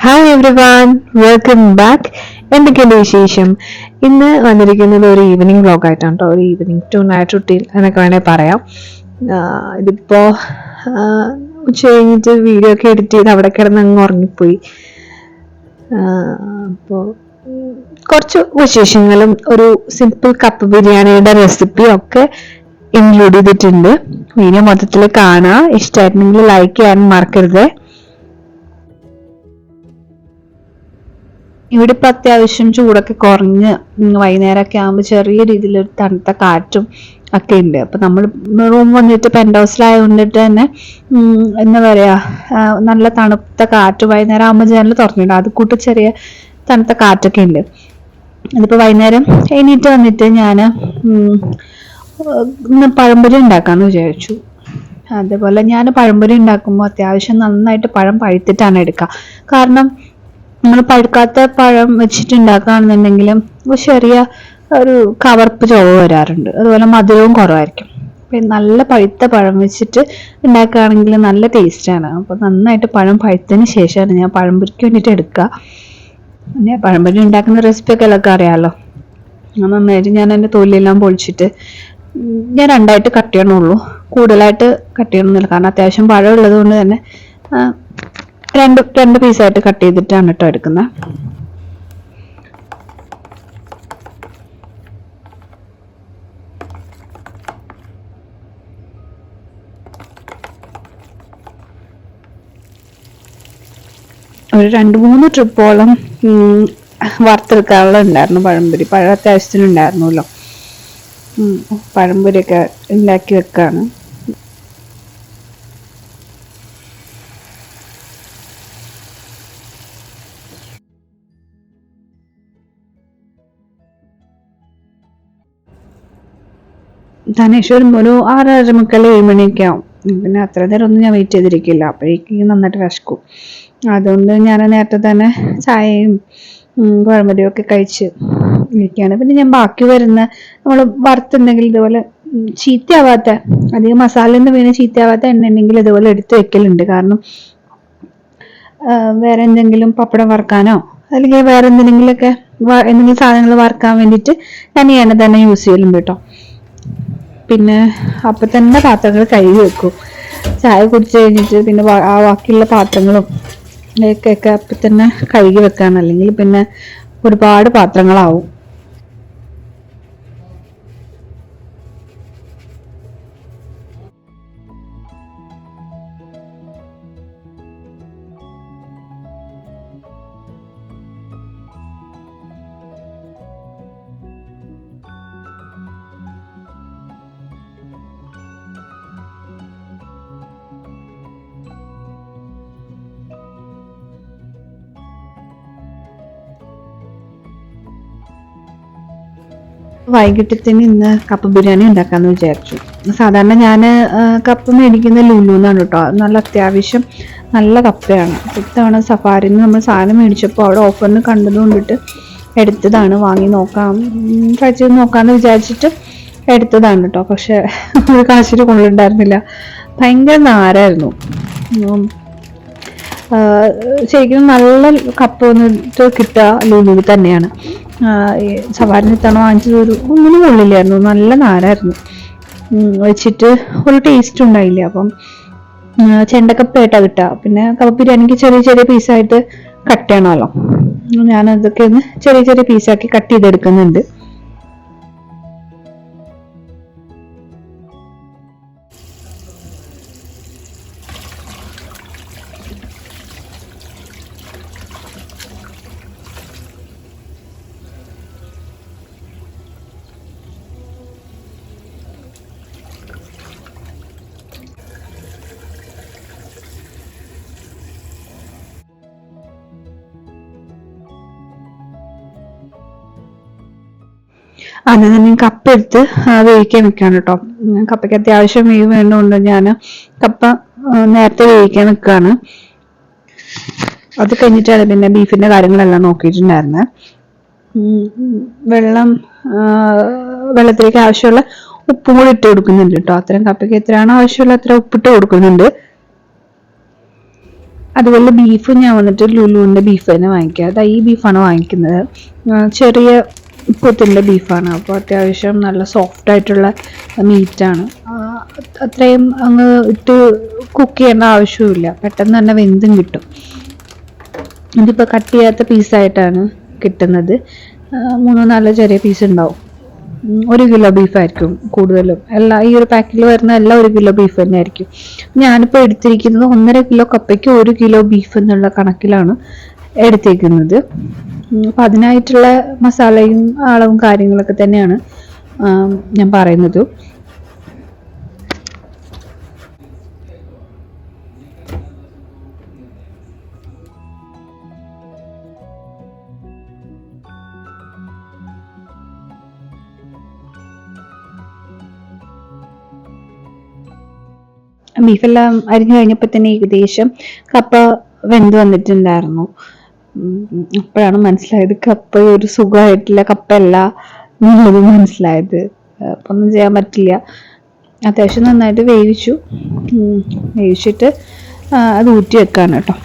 Hi every one, welcome back. എന്തൊക്കെയുണ്ട് വിശേഷം? ഇന്ന് വന്നിരിക്കുന്നത് ഒരു ഈവനിങ് വ്ളോഗായിട്ടാണ് കേട്ടോ. ഒരു ഈവനിങ് ടു നൈറ്റ് റുട്ടീൻ എന്നൊക്കെ വേണേൽ പറയാം. ഇതിപ്പോൾ ഉച്ച കഴിഞ്ഞിട്ട് വീഡിയോ ഒക്കെ എഡിറ്റ് ചെയ്ത് അവിടെ കിടന്ന് അങ്ങ് ഉറങ്ങിപ്പോയി. അപ്പോൾ കുറച്ച് വിശേഷങ്ങളും ഒരു സിമ്പിൾ കപ്പ് ബിരിയാണിയുടെ റെസിപ്പിയും ഒക്കെ ഇൻക്ലൂഡ് ചെയ്തിട്ടുണ്ട്. വീഡിയോ മൊത്തത്തിൽ കാണാം. ഇഷ്ടമായിട്ടുണ്ടെങ്കിൽ ലൈക്ക് ചെയ്യാൻ മറക്കരുത്. ഇവിടെ ഇപ്പൊ അത്യാവശ്യം ചൂടൊക്കെ കുറഞ്ഞ് വൈകുന്നേരമൊക്കെ ആകുമ്പോൾ ചെറിയ രീതിയിൽ ഒരു തണുത്ത കാറ്റും ഒക്കെ ഉണ്ട്. അപ്പൊ നമ്മൾ റൂം വന്നിട്ട് പെന്റ് ഹൗസിലായതുകൊണ്ടിട്ട് തന്നെ എന്താ പറയാ, നല്ല തണുത്ത കാറ്റ് വൈകുന്നേരം ആകുമ്പോൾ ജനൽ തുറന്നിട്ടുണ്ട്. അത് കൂട്ട് ചെറിയ തണുത്ത കാറ്റൊക്കെ ഉണ്ട്. അതിപ്പോ വൈകുന്നേരം എണീറ്റ് വന്നിട്ട് ഞാൻ ഇന്ന് പഴംപൊരി ഉണ്ടാക്കാന്ന് വിചാരിച്ചു. അതേപോലെ ഞാൻ പഴംപൊരി ഉണ്ടാക്കുമ്പോൾ അത്യാവശ്യം നന്നായിട്ട് പഴം പഴുത്തിട്ടാണ് എടുക്കുക. കാരണം നമ്മൾ പഴുക്കാത്ത പഴം വെച്ചിട്ട് ഉണ്ടാക്കുകയാണെന്നുണ്ടെങ്കിലും ചെറിയ ഒരു കവർപ്പ് ചുവ വരാറുണ്ട്. അതുപോലെ മധുരവും കുറവായിരിക്കും. നല്ല പഴുത്ത പഴം വെച്ചിട്ട് ഉണ്ടാക്കുകയാണെങ്കിൽ നല്ല ടേസ്റ്റാണ്. അപ്പോൾ നന്നായിട്ട് പഴം പഴുത്തതിന് ശേഷമാണ് ഞാൻ പഴംപൊരിക്ക് വേണ്ടിയിട്ട് എടുക്കുക. പിന്നെ പഴംപൊരി ഉണ്ടാക്കുന്ന റെസിപ്പിയൊക്കെ എല്ലാവർക്കും അറിയാമല്ലോ. നന്നായിട്ട് ഞാൻ എൻ്റെ തൊലിയെല്ലാം പൊളിച്ചിട്ട് ഞാൻ രണ്ടായിട്ട് കട്ട് ചെയ്യണുള്ളൂ. കൂടുതലായിട്ട് കട്ട് ചെയ്യണമെന്നില്ല. കാരണം അത്യാവശ്യം പഴം ഉള്ളത് കൊണ്ട് തന്നെ രണ്ട് പീസായിട്ട് കട്ട് ചെയ്തിട്ടാണ് കേട്ടോ എടുക്കുന്നത്. ഒരു 2-3 ട്രിപ്പോളം വറുത്തെടുക്കാനുള്ള ഉണ്ടായിരുന്നു പഴംപൊരി. പഴം അത്യാവശ്യത്തിനുണ്ടായിരുന്നല്ലോ. പഴംപൊരിയൊക്കെ ഉണ്ടാക്കി വെക്കാണ്. ധനേഷ് വരുമ്പോൾ ഒരു 6-6:30, 7 മണിയൊക്കെ ആവും. പിന്നെ അത്ര നേരം ഒന്നും ഞാൻ വെയിറ്റ് ചെയ്തിരിക്കില്ല. അപ്പോഴേക്കും നന്നായിട്ട് വിശക്കും. അതുകൊണ്ട് ഞാൻ നേരത്തെ തന്നെ ചായയും പഴംപൊരിയും ഒക്കെ കഴിച്ച് ഇരിക്കുകയാണ്. പിന്നെ ഞാൻ ബാക്കി വരുന്ന നമ്മൾ വറുത്തുണ്ടെങ്കിൽ ഇതുപോലെ ചീത്തയാവാത്ത, അധികം മസാലയിൽ നിന്ന് വീണ് ചീത്തയാവാത്ത എണ്ണ ഉണ്ടെങ്കിൽ ഇതുപോലെ എടുത്ത് വെക്കലുണ്ട്. കാരണം വേറെ എന്തെങ്കിലും പപ്പടം വറുക്കാനോ അല്ലെങ്കിൽ വേറെ എന്തെങ്കിലുമൊക്കെ എന്തെങ്കിലും സാധനങ്ങൾ വറുക്കാൻ വേണ്ടിയിട്ട് ഞാൻ ഈ എണ്ണ തന്നെ യൂസ് ചെയ്യലുണ്ട് കേട്ടോ. പിന്നെ അപ്പൊ തന്നെ പാത്രങ്ങൾ കഴുകി വെക്കും. ചായ കുടിച്ചു കഴിഞ്ഞിട്ട് പിന്നെ ആ ബാക്കിയുള്ള പാത്രങ്ങളും ഒക്കെ അപ്പൊ തന്നെ കഴുകി വെക്കാണ്. അല്ലെങ്കിൽ പിന്നെ ഒരുപാട് പാത്രങ്ങളാവും. വൈകിട്ടത്തിന് ഇന്ന് കപ്പ ബിരിയാണി ഉണ്ടാക്കാന്ന് വിചാരിച്ചു. സാധാരണ ഞാൻ കപ്പ മേടിക്കുന്ന ലുലുന്നാണ് കേട്ടോ. നല്ല അത്യാവശ്യം നല്ല കപ്പയാണ്. ഇത്തവണ സഫാരിന്ന് നമ്മൾ സാധനം മേടിച്ചപ്പോൾ അവിടെ ഓഫറിന് കണ്ടത് കൊണ്ടിട്ട് എടുത്തതാണ്. വാങ്ങി നോക്കാം, ട്രൈ ചെയ്ത് നോക്കാമെന്ന് വിചാരിച്ചിട്ട് എടുത്തതാണ് കേട്ടോ. പക്ഷെ ഒരു കാശിന് കൊള്ളുണ്ടായിരുന്നില്ല. ഭയങ്കര നാരായിരുന്നു. ശരിക്കും നല്ല കപ്പ വന്നിട്ട് കിട്ടുക ലുലുവിൽ തന്നെയാണ്. സവാരിന് തവണ വാങ്ങിച്ചത് ഒന്നിനും കൊള്ളില്ലായിരുന്നു. നല്ല നാരായിരുന്നു. വെച്ചിട്ട് ഒരു ടേസ്റ്റ് ഉണ്ടായില്ല. അപ്പം ചെണ്ടക്കപ്പയായിട്ടാണ് കിട്ടുക. പിന്നെ കപ്പ ബിരിയാണിക്ക് ചെറിയ ചെറിയ പീസായിട്ട് കട്ട് ചെയ്യണമല്ലോ. ഞാനതൊക്കെ ഒന്ന് ചെറിയ ചെറിയ പീസാക്കി കട്ട് ചെയ്തെടുക്കുന്നുണ്ട്. ആദ്യം തന്നെ കപ്പ എടുത്ത് വേവിക്കാൻ വെക്കാണ് കേട്ടോ. കപ്പയ്ക്ക് അത്യാവശ്യം വേവ് വേണ്ടതുകൊണ്ട് ഞാൻ കപ്പ നേരത്തെ വേവിക്കാൻ വെക്കാണ്. അത് കഴിഞ്ഞിട്ടാണ് പിന്നെ ബീഫിന്റെ കാര്യങ്ങളെല്ലാം നോക്കിയിട്ടുണ്ടായിരുന്നത്. വെള്ളത്തിലേക്ക് ആവശ്യമുള്ള ഉപ്പും കൂടി ഇട്ട് കൊടുക്കുന്നുണ്ട് കേട്ടോ. അത്രയും കപ്പയ്ക്ക് എത്രയാണോ ആവശ്യമുള്ള അത്ര ഉപ്പിട്ട് കൊടുക്കുന്നുണ്ട്. അതുപോലെ ബീഫ് ഞാൻ വന്നിട്ട് ലുലുവിൻ്റെ ബീഫ് തന്നെ വാങ്ങിക്കുക. അതാ ഈ ബീഫാണ് വാങ്ങിക്കുന്നത്. ചെറിയ പോത്തിൻ്റെ ബീഫാണ്. അപ്പോൾ അത്യാവശ്യം നല്ല സോഫ്റ്റ് ആയിട്ടുള്ള മീറ്റാണ്. അത്രയും അങ്ങ് ഇട്ട് കുക്ക് ചെയ്യേണ്ട ആവശ്യമില്ല, പെട്ടെന്ന് തന്നെ വെന്തും കിട്ടും. ഇതിപ്പോൾ കട്ട് ചെയ്യാത്ത പീസായിട്ടാണ് കിട്ടുന്നത്. 3-4 ചെറിയ പീസ് ഉണ്ടാവും. 1 കിലോ ബീഫായിരിക്കും കൂടുതലും. ഈ ഒരു പാക്കിൽ വരുന്ന എല്ലാം 1 കിലോ ബീഫ് തന്നെ ആയിരിക്കും. ഞാനിപ്പോൾ എടുത്തിരിക്കുന്നത് 1.5 കിലോ കപ്പയ്ക്ക് 1 കിലോ ബീഫ് എന്നുള്ള കണക്കിലാണ് എടുത്തേക്കുന്നത്. അപ്പം അതിനായിട്ടുള്ള മസാലയും അളവും കാര്യങ്ങളൊക്കെ തന്നെയാണ് ഞാൻ പറയുന്നത്. ബീഫെല്ലാം അരിഞ്ഞു കഴിഞ്ഞപ്പോൾ തന്നെ ഏകദേശം കപ്പ വെന്ത് വന്നിട്ടുണ്ടായിരുന്നു. അപ്പോഴാണ് മനസ്സിലായത് കപ്പ ഒരു സുഖമായിട്ടില്ല കപ്പയല്ല എന്നുള്ളത് മനസ്സിലായത്. അപ്പം ഒന്നും ചെയ്യാൻ പറ്റില്ല. അത്യാവശ്യം നന്നായിട്ട് വേവിച്ചിട്ട് അത് ഊറ്റി വെക്കാണ് കേട്ടോ.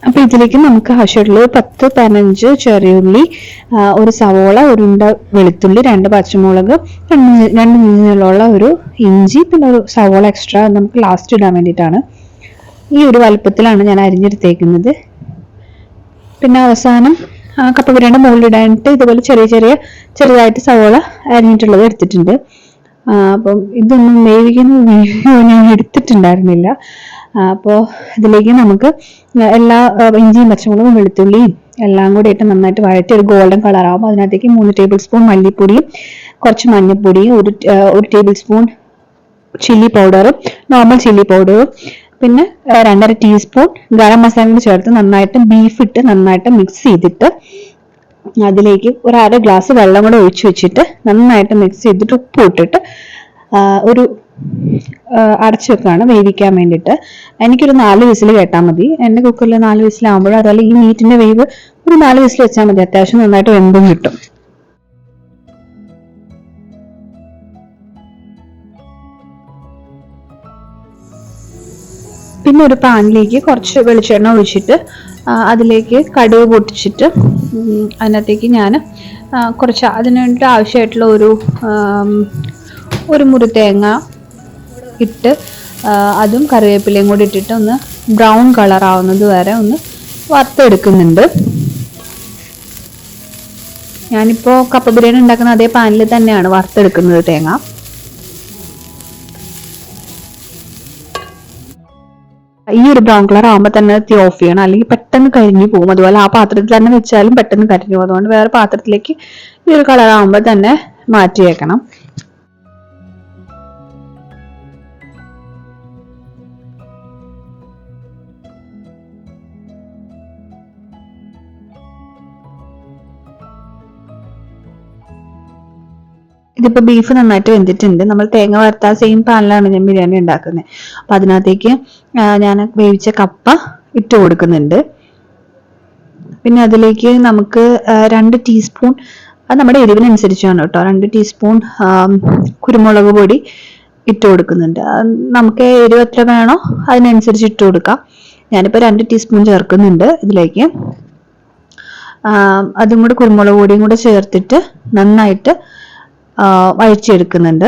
അപ്പോൾ ഇതിലേക്ക് നമുക്ക് ആവശ്യമുള്ളത് 10-15 ചെറിയുള്ളി, ഒരു സവോള, 1 ഉണ്ട വെളുത്തുള്ളി, 2 പച്ചമുളക്, 2 നീളമുള്ള ഒരു ഇഞ്ചി, പിന്നെ ഒരു സവോള എക്സ്ട്രാ നമുക്ക് ലാസ്റ്റ് ഇടാൻ വേണ്ടിയിട്ടാണ്. ഈ ഒരു വലുപ്പത്തിലാണ് ഞാൻ അരിഞ്ഞെടുത്തേക്കുന്നത്. പിന്നെ അവസാനം കപ്പ ബിരിയാണിയുടെ മുകളിലിടാനായിട്ട് ഇതുപോലെ ചെറുതായിട്ട് സവോള അരിഞ്ഞിട്ടുള്ളത് എടുത്തിട്ടുണ്ട്. അപ്പം ഇതൊന്നും വേവിക്കുന്ന വീഡിയോ ഞാൻ എടുത്തിട്ടുണ്ടായിരുന്നില്ല. അപ്പോൾ ഇതിലേക്ക് നമുക്ക് എല്ലാ ഇഞ്ചിയും പച്ചമുളകും വെളുത്തുള്ളിയും എല്ലാം കൂടി ഇട്ട് നന്നായിട്ട് വഴറ്റി ഒരു ഗോൾഡൻ കളറാകുമ്പോൾ അതിനകത്തേക്ക് 3 ടേബിൾ സ്പൂൺ മല്ലിപ്പൊടിയും കുറച്ച് മഞ്ഞൾപ്പൊടിയും ഒരു ടേബിൾ സ്പൂൺ ചില്ലി പൗഡറും നോർമൽ ചില്ലി പൗഡറും പിന്നെ 2.5 ടീസ്പൂൺ ഗരം മസാല കൂടി ചേർത്ത് നന്നായിട്ട് ബീഫ് ഇട്ട് നന്നായിട്ട് മിക്സ് ചെയ്തിട്ട് അതിലേക്ക് ഒരു 1/2 ഗ്ലാസ് വെള്ളം കൂടെ ഒഴിച്ചു വെച്ചിട്ട് നന്നായിട്ട് മിക്സ് ചെയ്തിട്ട് ഉപ്പ് ഇട്ടിട്ട് ഒരു അടച്ചു വെക്കുകയാണ് വേവിക്കാൻ വേണ്ടിയിട്ട്. എനിക്കൊരു 4 വിസിൽ കേട്ടാൽ മതി. എൻ്റെ കുക്കറിൽ 4 വിസിലാകുമ്പോഴും അതുപോലെ ഈ മീറ്റിന്റെ വേവ് ഒരു 4 വിസിൽ വെച്ചാൽ മതി. അത്യാവശ്യം നന്നായിട്ട് വെന്തും കിട്ടും. പിന്നെ ഒരു പാനിലേക്ക് കുറച്ച് വെളിച്ചെണ്ണ ഒഴിച്ചിട്ട് അതിലേക്ക് കടുക് പൊട്ടിച്ചിട്ട് അതിനകത്തേക്ക് ഞാൻ കുറച്ച് അതിന് വേണ്ടിയിട്ട് ആവശ്യമായിട്ടുള്ള ഒരു മുറി തേങ്ങ ഇട്ട് അതും കറിവേപ്പിലയും കൂടി ഇട്ടിട്ട് ഒന്ന് ബ്രൗൺ കളർ ആവുന്നത് വരെ ഒന്ന് വറുത്തെടുക്കുന്നുണ്ട്. ഞാനിപ്പോൾ കപ്പ ബിരിയാണി ഉണ്ടാക്കുന്ന അതേ പാനിൽ തന്നെയാണ് വറുത്തെടുക്കുന്നത് തേങ്ങ. ഈ ഒരു ബ്രൗൺ കളർ ആകുമ്പോൾ തന്നെ തീ ഓഫ് ചെയ്യണം, അല്ലെങ്കിൽ പെട്ടെന്ന് കരിഞ്ഞു പോകും. അതുപോലെ ആ പാത്രത്തിൽ തന്നെ വെച്ചാലും പെട്ടെന്ന് കരിഞ്ഞു പോകും. അതുകൊണ്ട് വേറെ പാത്രത്തിലേക്ക് ഈ ഒരു കളർ ആകുമ്പോൾ തന്നെ മാറ്റി വെക്കണം. ഇതിപ്പോൾ ബീഫ് നന്നായിട്ട് വെന്തിട്ടുണ്ട്. നമ്മൾ തേങ്ങ വറുത്ത സെയിം പാനിലാണ് ഞാൻ ബിരിയാണി ഉണ്ടാക്കുന്നത്. അപ്പം അതിനകത്തേക്ക് ഞാൻ വേവിച്ച കപ്പ ഇട്ട് കൊടുക്കുന്നുണ്ട്. പിന്നെ അതിലേക്ക് നമുക്ക് 2 ടീസ്പൂൺ, അത് നമ്മുടെ എരിവിനനുസരിച്ചാണ് കേട്ടോ, 2 ടീസ്പൂൺ കുരുമുളക് പൊടി ഇട്ട് കൊടുക്കുന്നുണ്ട്. നമുക്ക് എരിവ് എത്ര വേണോ അതിനനുസരിച്ച് ഇട്ട് കൊടുക്കാം. ഞാനിപ്പോൾ 2 ടീസ്പൂൺ ചേർക്കുന്നുണ്ട് ഇതിലേക്ക്. അതും കൂടെ കുരുമുളക് പൊടിയും കൂടെ ചേർത്തിട്ട് നന്നായിട്ട് വഴിച്ചെടുക്കുന്നുണ്ട്.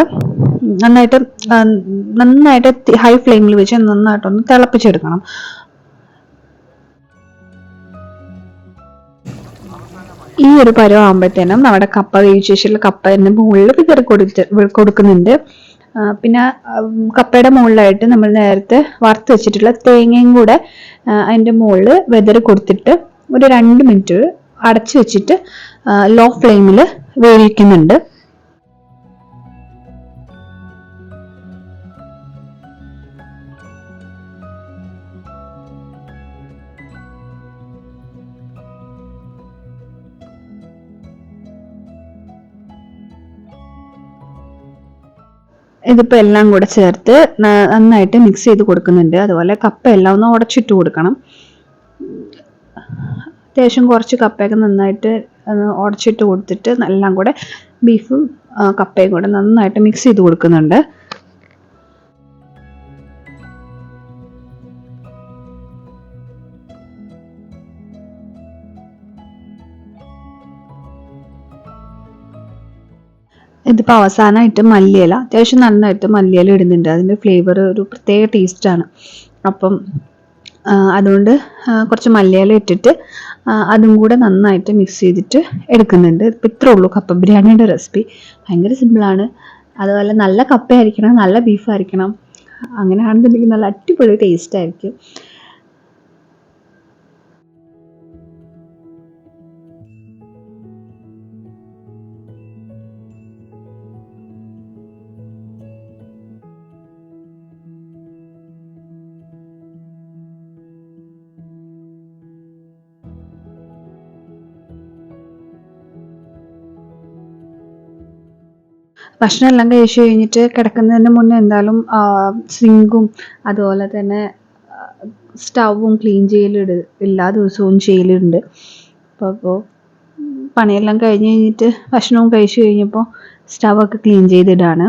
നന്നായിട്ട് ഹൈ ഫ്ലെയിമിൽ വെച്ച് നന്നായിട്ടൊന്ന് തിളപ്പിച്ചെടുക്കണം. ഈ ഒരു പരുവം ആകുമ്പോഴത്തേനും നമ്മുടെ കപ്പ വേവിച്ച ശേഷമുള്ള കപ്പ എന്നെ മുകളിൽ വിതറി കൊടുക്കുന്നുണ്ട്. പിന്നെ കപ്പയുടെ മുകളിലായിട്ട് നമ്മൾ നേരത്തെ വറുത്ത് വെച്ചിട്ടുള്ള തേങ്ങയും കൂടെ അതിൻ്റെ മുകളിൽ വിതറി കൊടുത്തിട്ട് ഒരു 2 മിനിറ്റ് അടച്ചു വെച്ചിട്ട് ലോ ഫ്ലെയിമിൽ വേവിക്കുന്നുണ്ട്. ഇതിപ്പോൾ എല്ലാം കൂടെ ചേർത്ത് നന്നായിട്ട് മിക്സ് ചെയ്ത് കൊടുക്കുന്നുണ്ട്. അതുപോലെ കപ്പ എല്ലാം ഒന്ന് ഉടച്ചിട്ട് കൊടുക്കണം. അത്യാവശ്യം കുറച്ച് കപ്പയൊക്കെ നന്നായിട്ട് ഉടച്ചിട്ട് കൊടുത്തിട്ട് എല്ലാം കൂടെ ബീഫും കപ്പയും കൂടെ നന്നായിട്ട് മിക്സ് ചെയ്ത് കൊടുക്കുന്നുണ്ട്. ഇതിപ്പോൾ അവസാനമായിട്ട് മല്ലിയില, അത്യാവശ്യം നന്നായിട്ട് മല്ലിയില ഇടുന്നുണ്ട്. അതിൻ്റെ ഫ്ലേവർ ഒരു പ്രത്യേക ടേസ്റ്റാണ്. അപ്പം അതുകൊണ്ട് കുറച്ച് മല്ലിയില ഇട്ടിട്ട് അതും കൂടെ നന്നായിട്ട് മിക്സ് ചെയ്തിട്ട് എടുക്കുന്നുണ്ട്. ഇപ്പം ഇത്രേ ഉള്ളൂ കപ്പ ബിരിയാണിയുടെ റെസിപ്പി. ഭയങ്കര സിമ്പിളാണ്. അതുപോലെ നല്ല കപ്പയായിരിക്കണം, നല്ല ബീഫായിരിക്കണം. അങ്ങനെയാണെന്നുണ്ടെങ്കിൽ നല്ല അടിപൊളി ടേസ്റ്റ് ആയിരിക്കും. ഭക്ഷണം എല്ലാം കഴിച്ചു കഴിഞ്ഞിട്ട് കിടക്കുന്നതിന് മുന്നേ എന്തായാലും സിങ്കും അതുപോലെ തന്നെ സ്റ്റൗവും ക്ലീൻ എല്ലാ ദിവസവും ചെയ്യലുണ്ട്. അപ്പോൾ പണിയെല്ലാം കഴിഞ്ഞ് കഴിഞ്ഞിട്ട് ഭക്ഷണവും കഴിച്ചു കഴിഞ്ഞപ്പോൾ സ്റ്റൗവൊക്കെ ക്ലീൻ ചെയ്തിടാണ്.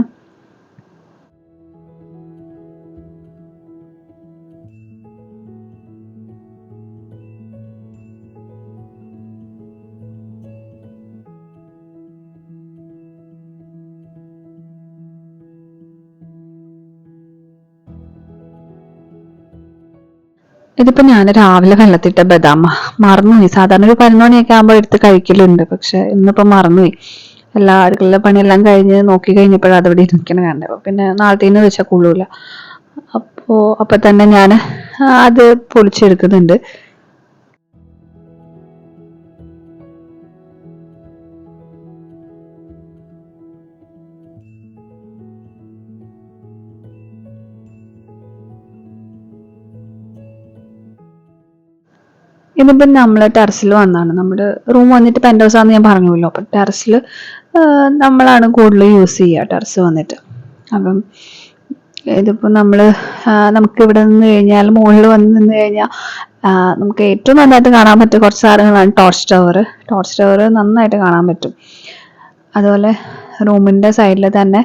ഇതിപ്പോൾ ഞാൻ രാവിലെ വെള്ളത്തിട്ട ബദാം മറന്നുപോയി. സാധാരണ ഒരു 11 മണിയൊക്കെ ആകുമ്പോൾ എടുത്ത് കഴിക്കലുണ്ട്. പക്ഷെ ഇന്നിപ്പോൾ മറന്നുപോയി. എല്ലാ അടുക്കളയിലെ പണിയെല്ലാം കഴിഞ്ഞ് നോക്കി കഴിഞ്ഞപ്പോഴാണ് അതവിടെ ഇരിക്കണ കണ്ടത്. അപ്പോൾ പിന്നെ നാളത്തേന്ന് വെച്ചാൽ കൊള്ളൂല. അപ്പോൾ തന്നെ ഞാൻ അത് പൊളിച്ചെടുക്കുന്നുണ്ട്. ഇതിപ്പം നമ്മൾ ടെറസിൽ വന്നതാണ്. നമ്മുടെ റൂം വന്നിട്ട് പെൻറ്റ് ആണെന്ന് ഞാൻ പറഞ്ഞല്ലോ. അപ്പം ടെറസിൽ നമ്മളാണ് കൂടുതൽ യൂസ് ചെയ്യുക ടെറസ് വന്നിട്ട്. അപ്പം ഇതിപ്പോൾ നമുക്ക് ഇവിടെ നിന്ന് കഴിഞ്ഞാൽ മുകളിൽ വന്ന് നിന്ന് കഴിഞ്ഞാൽ നമുക്ക് ഏറ്റവും നന്നായിട്ട് കാണാൻ പറ്റിയ കുറച്ച് സാധനങ്ങളാണ് ടോർച്ച് ടവർ. ടോർച്ച് ടവർ നന്നായിട്ട് കാണാൻ പറ്റും. അതുപോലെ റൂമിൻ്റെ സൈഡിൽ തന്നെ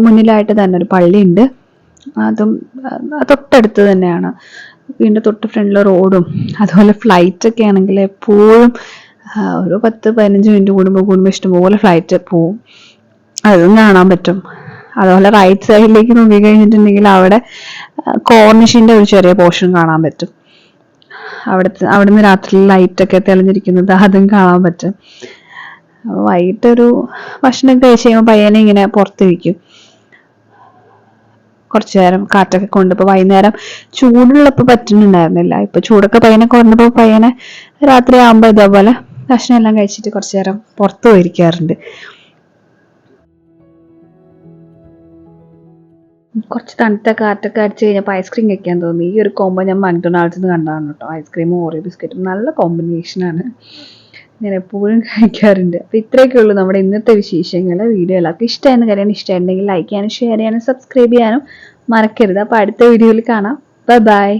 മുന്നിലായിട്ട് തന്നെ ഒരു പള്ളിയുണ്ട്. അതും തൊട്ടടുത്ത് തന്നെയാണ്. വീടിൻ്റെ തൊട്ട് ഫ്രണ്ടിൽ റോഡും. അതുപോലെ ഫ്ലൈറ്റ് ഒക്കെ ആണെങ്കിൽ എപ്പോഴും ഒരു 10-15 മിനിറ്റ് കൂടുമ്പോൾ ഇഷ്ടംപോലെ ഫ്ലൈറ്റ് പോവും. അതും കാണാൻ പറ്റും. അതുപോലെ റൈറ്റ് സൈഡിലേക്ക് നോക്കി കഴിഞ്ഞിട്ടുണ്ടെങ്കിൽ അവിടെ കോർണിഷിൻ്റെ ഒരു ചെറിയ പോർഷൻ കാണാൻ പറ്റും. അവിടുന്ന് രാത്രി ലൈറ്റൊക്കെ തെളിഞ്ഞിരിക്കുന്നത് അതും കാണാൻ പറ്റും. വൈകിട്ടൊരു ഭക്ഷണം കഴിച്ച് കഴിയുമ്പോൾ പയ്യനെ ഇങ്ങനെ പുറത്തിരിക്കും കുറച്ചു നേരം കാറ്റൊക്കെ കൊണ്ട്. ഇപ്പോൾ വൈകുന്നേരം ചൂടുള്ളപ്പോൾ പറ്റുന്നുണ്ടായിരുന്നില്ല. ഇപ്പൊ ചൂടൊക്കെ പയ്യനെ കുറഞ്ഞപ്പോൾ പയ്യനെ രാത്രി ആകുമ്പോൾ ഇതേപോലെ ഭക്ഷണം എല്ലാം കഴിച്ചിട്ട് കുറച്ചു നേരം പുറത്തു പോയിരിക്കാറുണ്ട്. കുറച്ച് തണുത്ത കാറ്റൊക്കെ അടിച്ച് കഴിഞ്ഞപ്പോൾ ഐസ്ക്രീം കഴിക്കാൻ തോന്നി. ഈ ഒരു കോംബോ ഞാൻ മക്ഡൊണാൾഡ്സിൽ നിന്ന് കണ്ടതാണ് കേട്ടോ. ഐസ്ക്രീമും ഓറിയോ ബിസ്ക്കറ്റും നല്ല കോമ്പിനേഷനാണ്. ഞാൻ എപ്പോഴും കഴിക്കാറുണ്ട്. അപ്പോൾ ഇത്രയൊക്കെ ഉള്ളൂ നമ്മുടെ ഇന്നത്തെ വിശേഷങ്ങൾ. വീഡിയോ എല്ലാവർക്കും ഇഷ്ടമായെന്ന് കാര്യം ഇഷ്ടമായിട്ടുണ്ടെങ്കിൽ ലൈക്ക് ചെയ്യാനും ഷെയർ ചെയ്യാനും സബ്സ്ക്രൈബ് ചെയ്യാനും മറക്കരുത്. അപ്പോൾ അടുത്ത വീഡിയോയിൽ കാണാം. ബൈ.